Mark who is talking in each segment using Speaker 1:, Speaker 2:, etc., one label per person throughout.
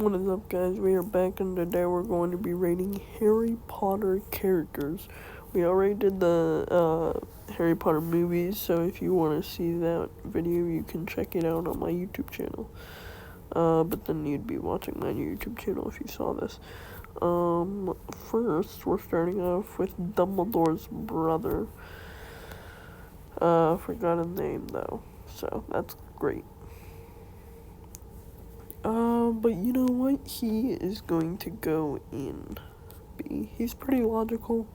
Speaker 1: What is up, guys? We are back, and today we're going to be rating Harry Potter characters. We already did the Harry Potter movies, so if you want to see that video, you can check it out on my YouTube channel. But then you'd be watching my YouTube channel if you saw this. First, we're starting off with Dumbledore's brother. Forgot his name, though, so that's great. But you know what? He is going to go in B. He's pretty logical,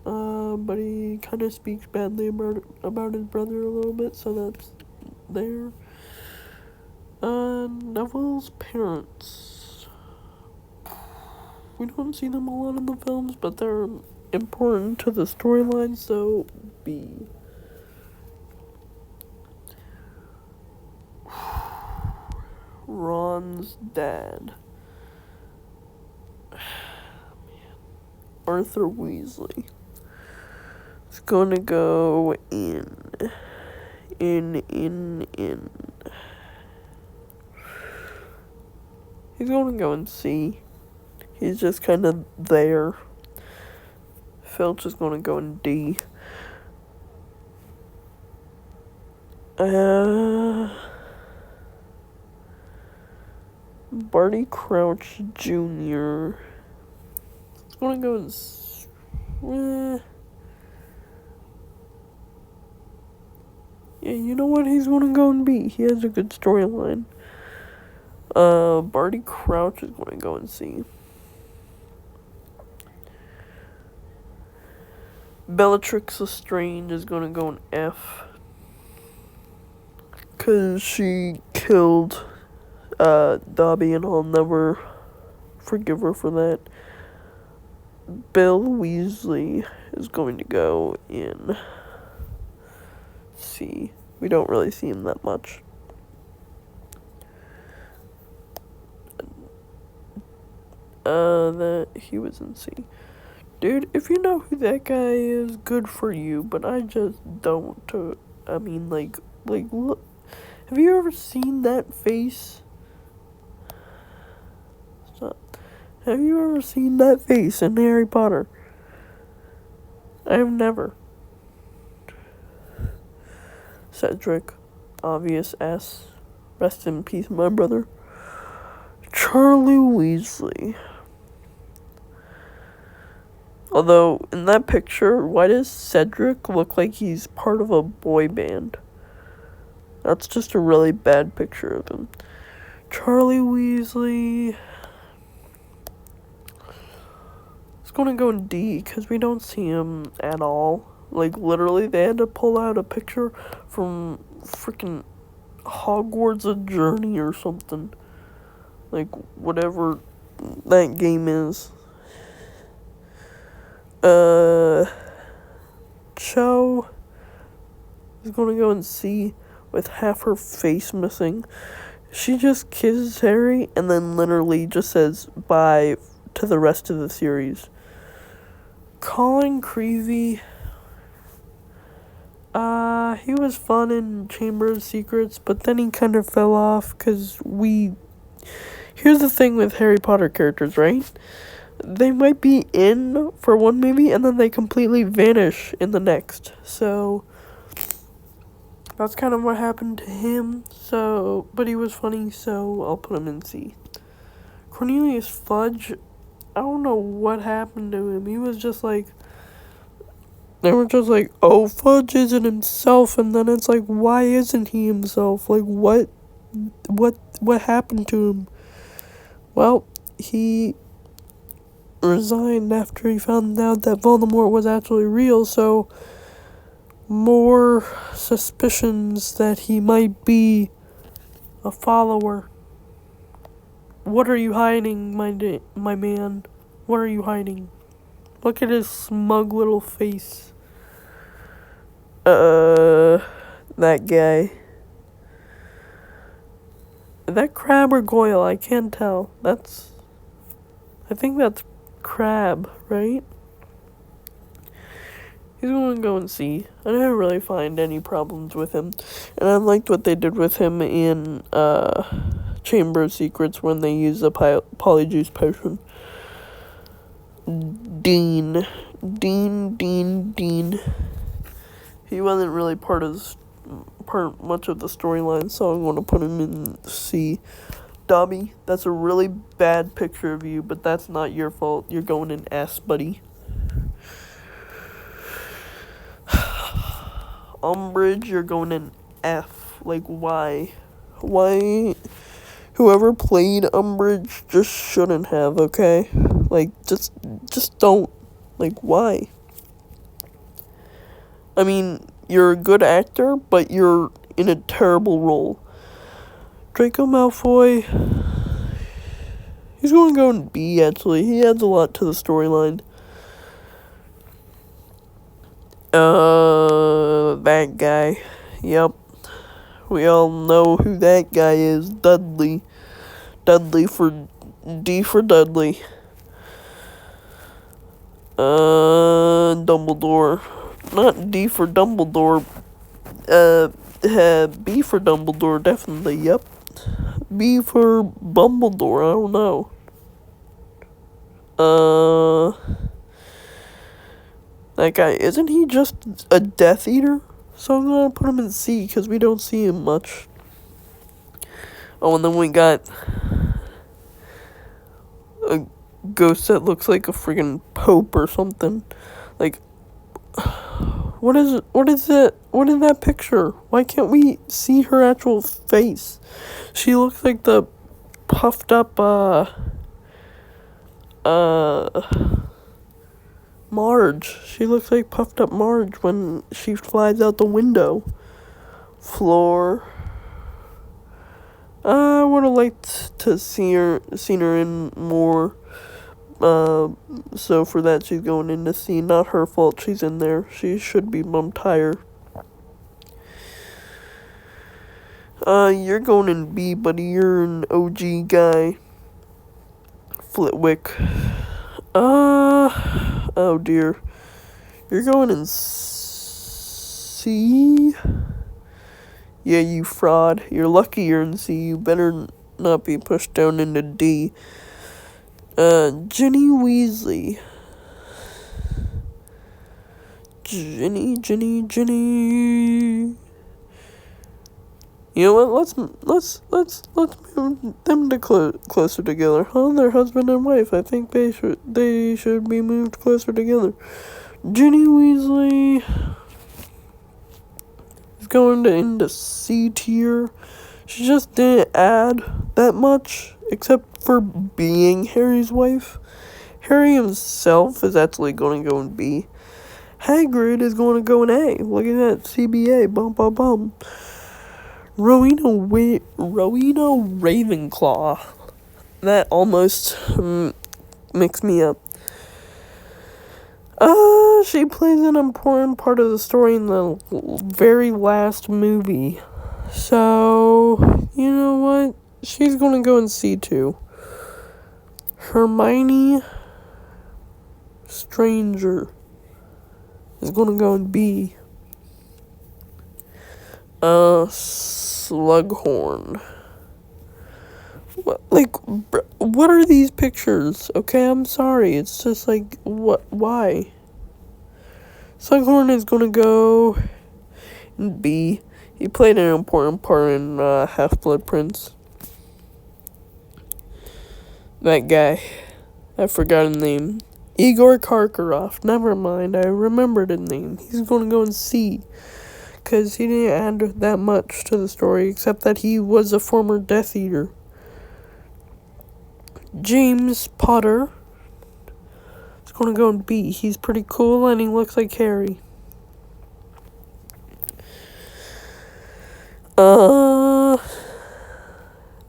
Speaker 1: but he kind of speaks badly about his brother a little bit, so that's there. Neville's parents. We don't see them a lot in the films, but they're important to the storyline, so B. Ron's dad. Arthur Weasley. It's gonna go in. He's gonna go in C. He's just kind of there. Filch is gonna go in D. Barty Crouch Jr. It's gonna go in. Yeah, you know what? He's gonna go in B. He has a good storyline. Barty Crouch is gonna go in C. Bellatrix Lestrange is gonna go in F. 'Cause she killed Dobby, and I'll never forgive her for that. Bill Weasley is going to go in C. We don't really see him that much. That he was in C. Dude, if you know who that guy is, good for you, but I just don't. I mean, like, look. Have you ever seen that face? Stop. Have you ever seen that face in Harry Potter? I have never. Cedric, obvious S. Rest in peace, my brother. Charlie Weasley. Although, in that picture, why does Cedric look like he's part of a boy band? That's just a really bad picture of him. Charlie Weasley. It's gonna go in D, because we don't see him at all. Like, literally, they had to pull out a picture from freaking Hogwarts A Journey or something. Like, whatever that game is. Cho is gonna go in C with half her face missing. She just kisses Harry and then literally just says bye to the rest of the series. Colin Creevey. He was fun in Chamber of Secrets, but then he kind of fell off because here's the thing with Harry Potter characters, right? They might be in for one movie and then they completely vanish in the next. So that's kind of what happened to him. So, but he was funny, so I'll put him in C. Cornelius Fudge, I don't know what happened to him. He was just like, they were just like, oh, Fudge isn't himself, and then it's like, why isn't he himself? Like, what happened to him? Well, he resigned after he found out that Voldemort was actually real, so more suspicions that he might be a follower. What are you hiding, my man? What are you hiding? Look at his smug little face. That guy. Is that Crab or Goyle? I can't tell. I think that's Crab, right? He's going to go and see. I didn't really find any problems with him. And I liked what they did with him in Chamber of Secrets when they use the Polyjuice potion. Dean. He wasn't really part much of the storyline, so I'm going to put him in C. Dobby, that's a really bad picture of you, but that's not your fault. You're going in S, buddy. Umbridge, you're going in F. Like, why? Why? Whoever played Umbridge just shouldn't have, okay? Like, just don't. Like, why? I mean, you're a good actor, but you're in a terrible role. Draco Malfoy, he's going to go in B, actually. He adds a lot to the storyline. That guy. Yep. We all know who that guy is. Dudley. D for Dudley. Dumbledore. Not D for Dumbledore. B for Dumbledore, definitely, yep. B for Bumbledore, I don't know. That guy, isn't he just a Death Eater? So I'm gonna put him in C, because we don't see him much. Oh, and then we got a ghost that looks like a friggin' pope or something. Like, what is it? What is that picture? Why can't we see her actual face? She looks like the puffed up, Marge. She looks like puffed up Marge when she flies out the window. Floor. I would have liked to seen her in more. So for that, she's going in to C. Not her fault she's in there. She should be bumped higher. You're going in B, buddy. You're an OG guy. Flitwick. Oh dear. You're going in C? Yeah, you fraud. You're lucky you're in C. You better not be pushed down into D. Ginny Weasley. Ginny. You know what? Let's move them to closer together. Huh? They're husband and wife. I think they should be moved closer together. Ginny Weasley is going into C tier. She just didn't add that much, except for being Harry's wife. Harry himself is actually going to go in B. Hagrid is going to go in A. Look at that. CBA. Bum. Rowena Ravenclaw. That almost mixed me up. She plays an important part of the story in the very last movie. So, you know what? She's gonna go in C2. Hermione Stranger is gonna go in B. Slughorn. What are these pictures? Okay, I'm sorry. It's just like, why? Slughorn is gonna go in B. He played an important part in Half-Blood Prince. That guy. I forgot his name. Igor Karkaroff. Never mind, I remembered his name. He's gonna go in C. Because he didn't add that much to the story, except that he was a former Death Eater. James Potter is going to go in B. He's pretty cool, and he looks like Harry.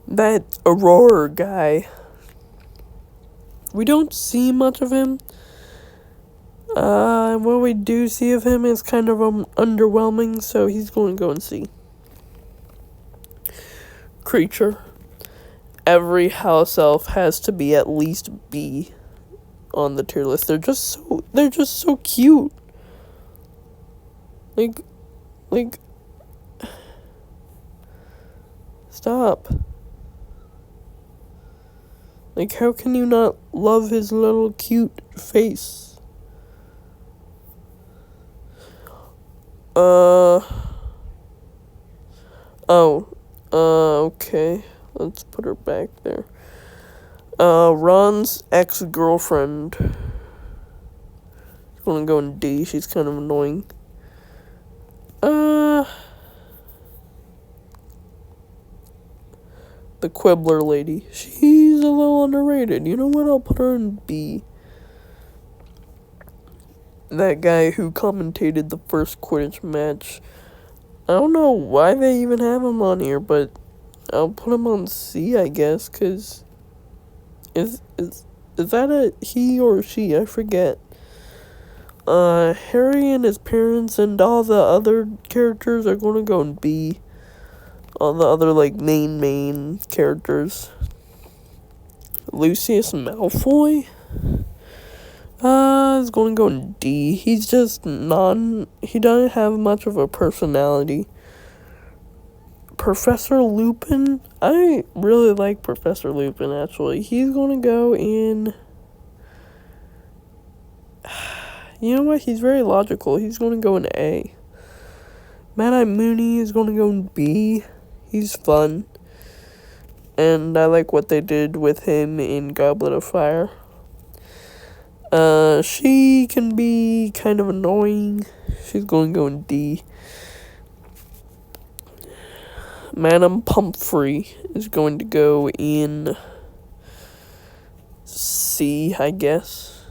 Speaker 1: That Aurora guy. We don't see much of him. What we do see of him is kind of underwhelming, so he's going to go in C. Creature. Every house elf has to be at least B on the tier list. They're just so cute. Like, stop. Like, how can you not love his little cute face? Okay. Let's put her back there. Ron's ex-girlfriend. She's gonna go in D. She's kind of annoying. The Quibbler lady. She's a little underrated. You know what? I'll put her in B. That guy who commentated the first Quidditch match. I don't know why they even have him on here, but I'll put him on C, I guess, because is that a he or she? I forget. Harry and his parents and all the other characters are going to go in B. All the other, like, main characters. Lucius Malfoy? Is going to go in D. He's just he doesn't have much of a personality. Professor Lupin? I really like Professor Lupin, actually. He's going to go in... You know what? He's very logical. He's going to go in A. Mad-Eye Moody is going to go in B. He's fun. And I like what they did with him in Goblet of Fire. She can be kind of annoying. She's going to go in D. Madame Pomfrey is going to go in C, I guess.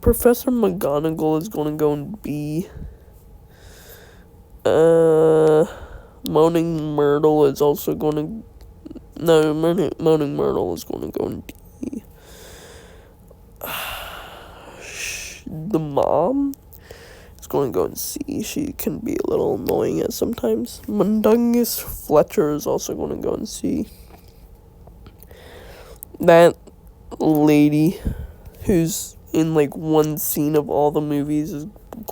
Speaker 1: Professor McGonagall is going to go in B. Moaning Myrtle is also going to... No, Moaning Myrtle is going to go in D. The mom is going to go in C. She can be a little annoying at sometimes. Mundungus Fletcher is also going to go in C. That lady who's in like one scene of all the movies is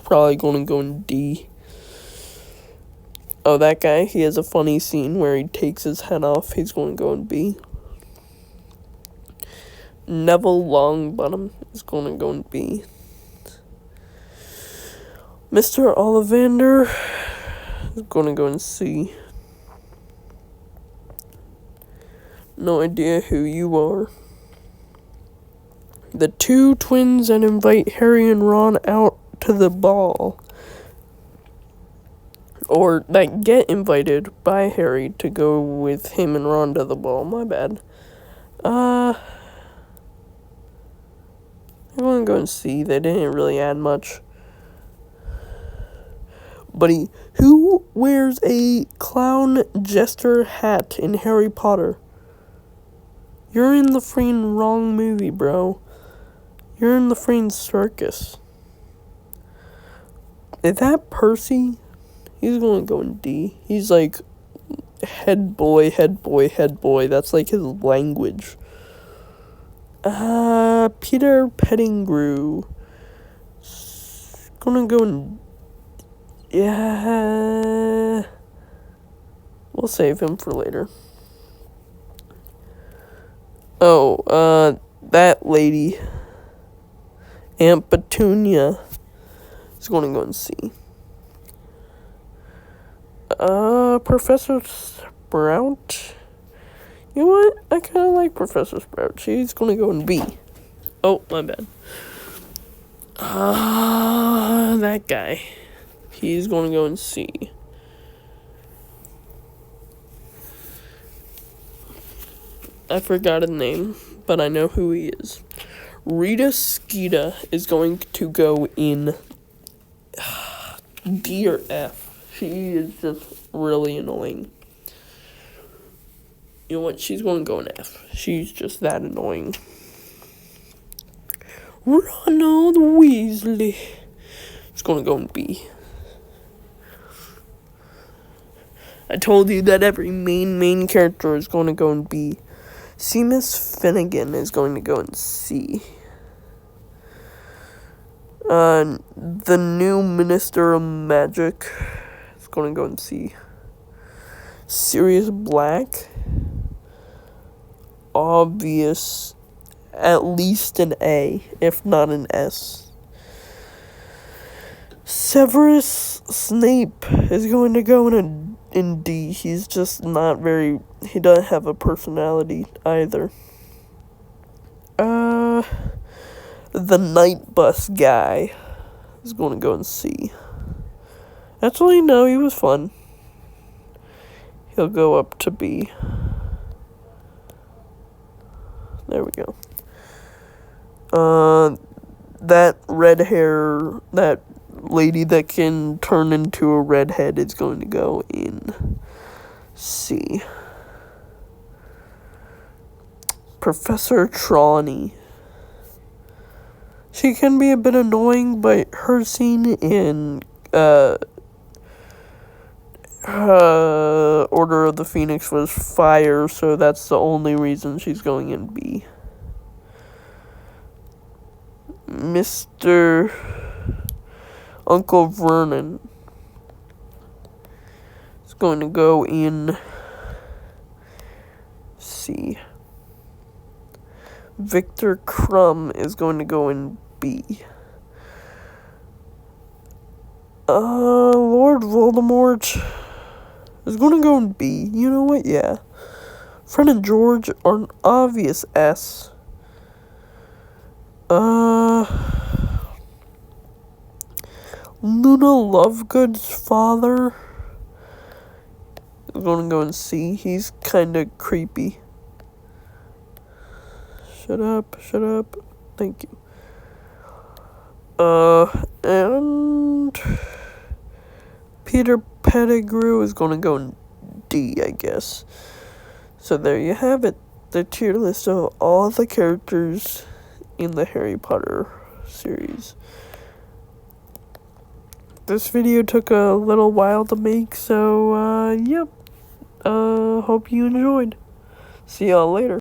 Speaker 1: probably going to go in D. Oh, that guy, he has a funny scene where he takes his head off. He's going to go in B. Neville Longbottom is going to go in B. Mr. Ollivander is going to go in C. No idea who you are. The two twins that invite Harry and Ron out to the ball. Or that get invited by Harry to go with him and Ron to the ball. My bad. I'm going to go and see. They didn't really add much. Buddy, who wears a clown jester hat in Harry Potter? You're in the freaking wrong movie, bro. You're in the freaking circus. Is that Percy? He's going to go in D. He's like head boy. That's like his language. Peter Pettigrew. Gonna go in... Yeah. We'll save him for later. Oh, that lady. Aunt Petunia is going to go and see. Professor Sprout. You know what? I kind of like Professor Sprout. She's going to go in B. Oh, my bad. That guy. He's going to go in C. I forgot his name, but I know who he is. Rita Skeeter is going to go in D or F. She is just really annoying. You know what? She's going to go in F. She's just that annoying. Ronald Weasley is going to go in B. I told you that every main character is going to go in B. Seamus Finnegan is going to go in C. The new Minister of Magic is going to go in C. Sirius Black obvious, at least an A, if not an S. Severus Snape is going to go in D. He's just not very, he doesn't have a personality either. The night bus guy is going to go in C. Actually, no, he was fun. He'll go up to B. There we go. That red hair, that lady that can turn into a redhead is going to go in C. Professor Trelawney. She can be a bit annoying, but her scene in Order of the Phoenix was fire, so that's the only reason she's going in B. Mr. Uncle Vernon is going to go in C. Victor Crumb is going to go in B. Lord Voldemort is going to go in B. You know what? Yeah. Fred and George are an obvious S. Luna Lovegood's father is going to go in C. He's kind of creepy. Shut up. Thank you. And Peter Pettigrew is going to go in D, I guess. So there you have it. The tier list of all the characters in the Harry Potter series. This video took a little while to make, so, yep. Hope you enjoyed. See y'all later.